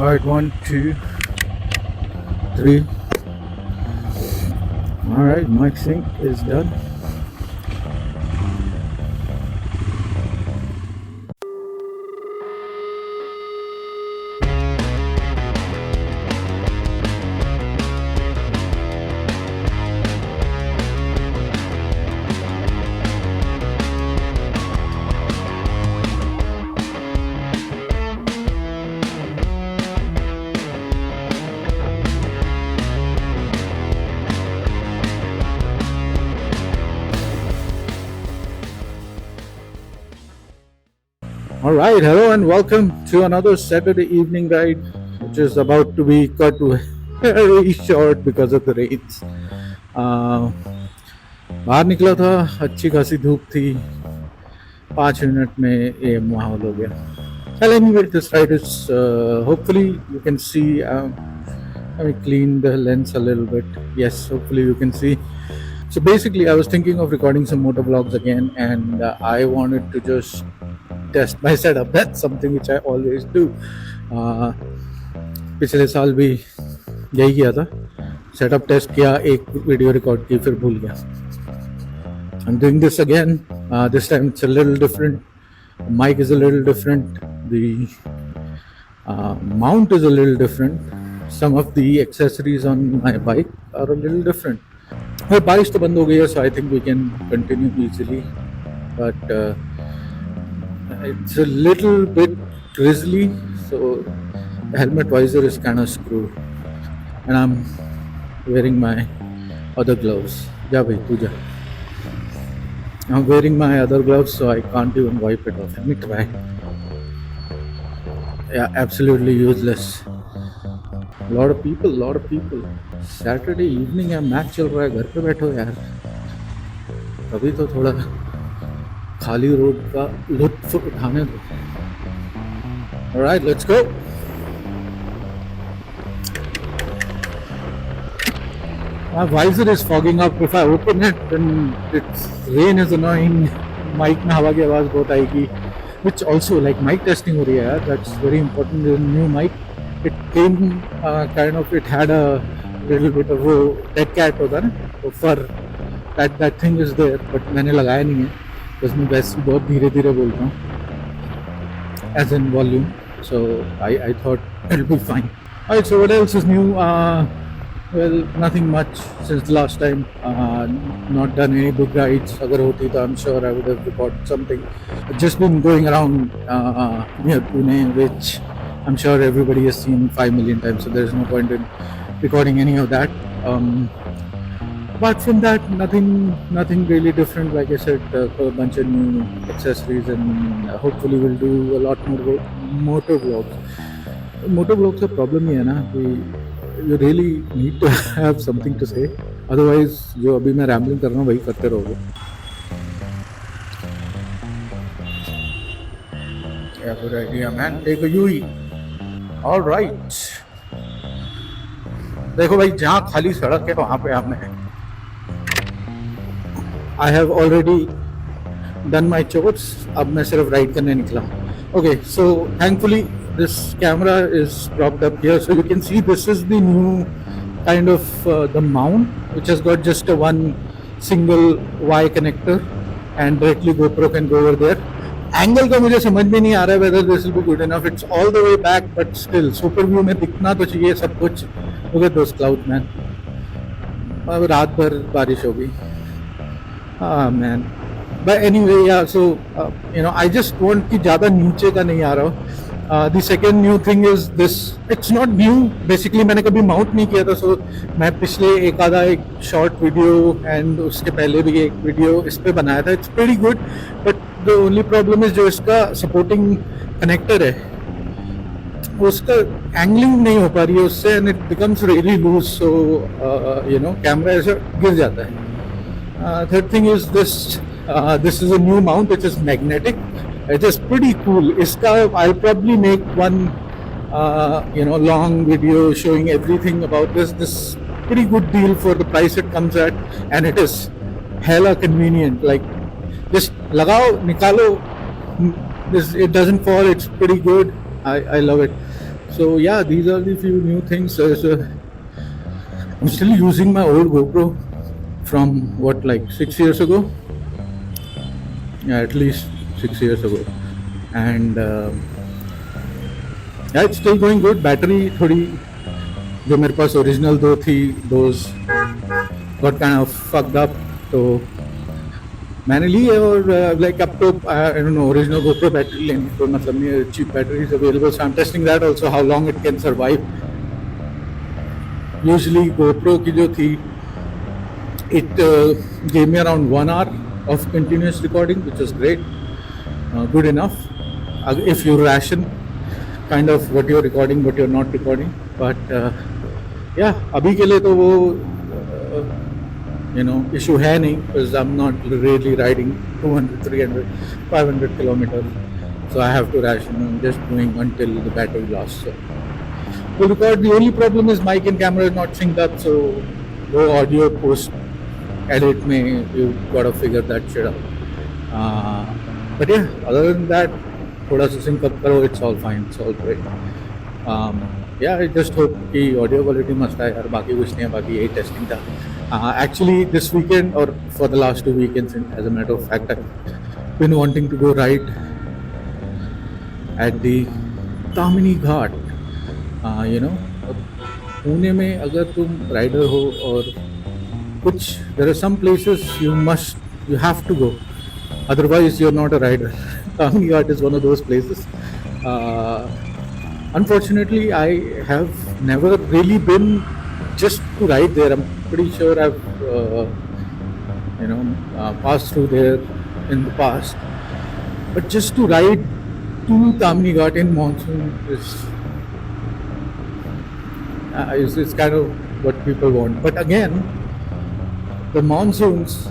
All right, 1, 2, 3. All right, mic sync is done. All right, hello and welcome to another Saturday evening ride, which is about to be cut very short because of the rains. बाहर निकला था, अच्छी खासी धूप थी, 5 minute में ये माहौल हो गया. Well, anyway, this ride is hopefully you can see. Let me clean the lens a little bit. Yes, hopefully you can see. So basically, I was thinking of recording some motor vlogs again, and I wanted to just test my setup. That's something which I always do. पिछले साल भी यही किया था, setup test किया, एक video record की, फिर भूल गया. I'm doing this again. This time it's a little different. Mic is a little different. The mount is a little different. Some of the accessories on my bike are a little different. Well, बारिश तो बंद हो गई है, so I think we can continue easily. But it's a little bit drizzly, so the helmet visor is kind of screwed. And I'm wearing my other gloves. Ja bhai, tu ja. I'm wearing my other gloves, so I can't even wipe it off. Let me try. Yeah, absolutely useless. A lot of people. Saturday evening है, match चल रहा है, घर पे बैठो यार. अभी तो थोड़ा खाली रोड का लुत्फ उठाने दो. All right, let's go. My visor is fogging up. If I open it, then it's rain is annoying. Mic में हवा की आवाज़ बहुत आएगी. Which also, like, mic testing हो रही है यार. That's very important. The new mic, it came it had a little bit of वो dead cat होता है ना, वो fur. That thing is there, but मैंने लगाया नहीं है. because मैं वैसे बहुत धीरे धीरे बोल रहा हूँ, as in volume. So I thought it'll be fine. Alright, so what else is new? Well, nothing much since the last time. Not done any big rides. अगर होती तो I'm sure I would have recorded something. I've just been going around near Pune, which I'm sure everybody has seen 5 million times. So there's no point in recording any of that. Apart from that, nothing really different. Like I said, a bunch of new accessories, and hopefully we'll do a lot more motor vlogs. Motor vlogs का problem ही है ना कि you really need to have something to say. Otherwise, जो अभी मैं rambling कर रहा हूँ वही करते रहोगे. Yeah, good idea, man. Take a UE. All right. देखो भाई, जहाँ खाली सड़क है वहाँ पे हमने I have already done my chores. अब मैं सिर्फ राइड करने निकला. Okay, so thankfully this camera is propped up here, so you can see this is the new kind of the mount, which has got just a one single Y connector, and directly GoPro can go over there. Angle का मुझे समझ में नहीं आ रहा है whether this will be good enough. It's all the way back, but still super view में दिखना तो चाहिए सब कुछ. Look at those clouds, man. अब रात भर बारिश होगी. Man. But anyway, yeah, so I just want कि ज़्यादा नीचे का नहीं आ रहा हो. The second new thing is this. It's not new. Basically मैंने कभी माउंट नहीं किया था, so मैं पिछले एक शॉर्ट वीडियो and उसके पहले भी एक वीडियो इस पे बनाया था. It's pretty good, but the only problem is जो इसका supporting connector है, उसका एंगलिंग नहीं हो पा रही है उससे, and it becomes really loose, so camera ऐसे गिर जाता है. Third thing is this. This is a new mount which is magnetic. It is pretty cool. I'll probably make one long video showing everything about this. This pretty good deal for the price it comes at, and it is hella convenient. Like, just lagao, nikalo. It doesn't fall. It's pretty good. I love it. So yeah, these are the few new things. I'm still using my old GoPro from what, like 6 years ago. Yeah, at least 6 years ago, and yeah, it's still going good. Battery थोड़ी जो मेरे पास original दो थी, those got kind of fucked up, तो मैंने ली है. और like अब तो I don't know, original GoPro battery लेने को मतलब नहीं है, cheap batteries available, so I am testing that also how long it can survive. Usually GoPro की जो थी, it gave me around 1 hour of continuous recording, which was great, good enough if you ration kind of what you're recording, what you're not recording. But yeah, अभी के लिए तो वो issue है नहीं, because I'm not really riding 200, 300, 500 kilometers, so I have to ration. I'm just doing until the battery lasts. So to record, the only problem is mic and camera is not synced up, so वो audio post edit में you gotta figure that shit out. But yeah, other than that, थोड़ा सा sync up करो, it's all fine, it's all great. Yeah, I just hope कि audio quality मस्त है यार, बाकी कुछ नहीं है, बाकी यही testing था. Actually this weekend, or for the last 2 weekends, as a matter of fact, I've been wanting to go ride at the Tamini Ghat. Pune में अगर तुम राइडर हो और कुछ, there are some places you have to go, otherwise you're not a rider. Tamini Ghat is one of those places. Unfortunately, I have never really been just to ride there. I'm pretty sure I've passed through there in the past, but just to ride to Tamini Ghat in monsoon is kind of what people want. But again, the monsoons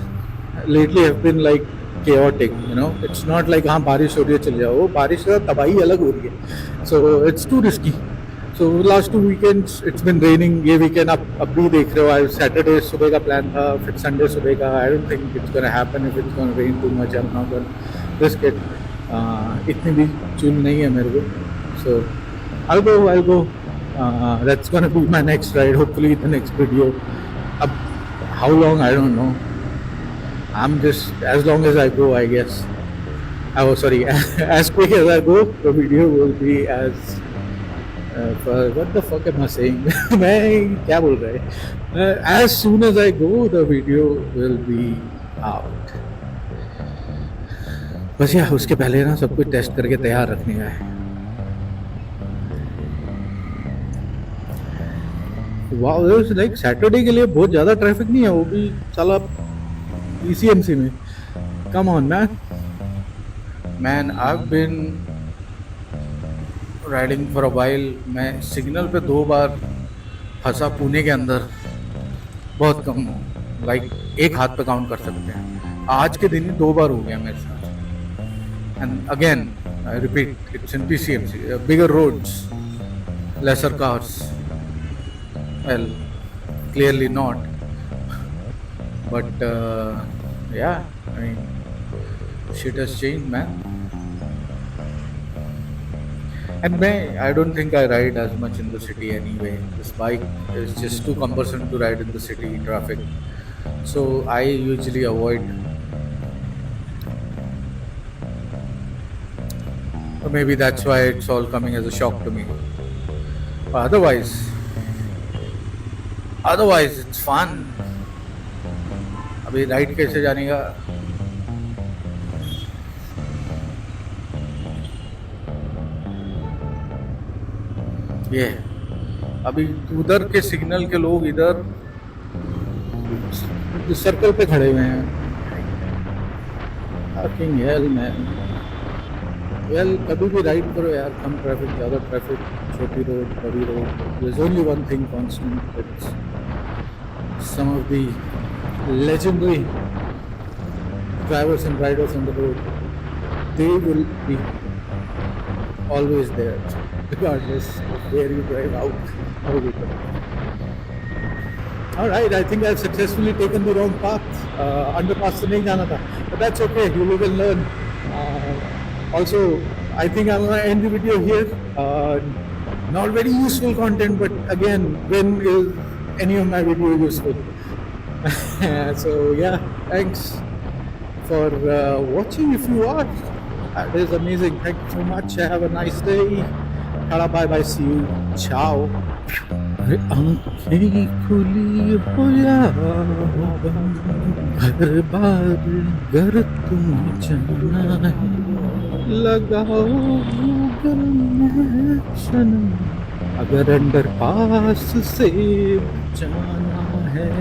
lately have been like chaotic. It's not like हाँ बारिश हो रही है चले जाओ, बारिश का तबाही अलग हो रही है, so it's too risky. So last 2 weekends it's been raining. ये weekend अब भी देख रहे हो, Saturday सुबह का plan था, फिर Sunday सुबह का. I don't think it's gonna happen. If it's gonna rain too much, I'm not gonna risk it. इतनी भी चूल नहीं है मेरे को, so I'll go. That's gonna be my next ride, hopefully the next video. How long, I don't know. I'm just, as long as I go, I guess. Oh, sorry, as quick as I go, the video will be as what the fuck am I saying? मैं क्या बोल रहा है? As soon as I go, the video will be out. बस यार उसके पहले ना सब कुछ टेस्ट करके तैयार रखने का है. वाओ, लाइक सैटरडे के लिए बहुत ज़्यादा ट्रैफिक नहीं है, वो भी साला ECMC में. Come on man, I have been riding for a while. मैं सिग्नल पे 2 बार फंसा पुणे के अंदर, बहुत कम, लाइक एक हाथ पे काउंट कर सकते हैं. आज के दिन ही 2 बार हो गया मेरे साथ. And again I repeat, it's in PCMC, bigger roads, lesser cars. Well, clearly not, but yeah, I mean, shit has changed, man. And I don't think I ride as much in the city anyway. This bike is just too cumbersome to ride in the city traffic, so I usually avoid. Or maybe that's why it's all coming as a shock to me. Otherwise it's fun. अभी ride कैसे जाने का, ये अभी उधर के signal के लोग इधर सर्कल पे खड़े हुए हैं. fucking hell man. Well, कभी भी राइड करो यार, कम ट्रैफिक, ज़्यादा ट्रैफिक, छोटी रोड, बड़ी road. There's only one thing constant. It's some of the legendary drivers and riders on the road. They will be always there, regardless of where you drive out, how you drive. Alright, I think I've successfully taken the wrong path. Underpass से नहीं जाना था, but that's okay. You live and learn. Also, I think I'm gonna end the video here. Not very useful content, but again, when is any of my video useful? So yeah, thanks for watching. If you are, that is amazing. Thank you so much. Have a nice day. Tada, bye bye. See you. Ciao. अरे आंखें खुली हो या हर बार घर तुम जाना है लगाओ गूगल मैप सनम अगर अंडर पास से जाना है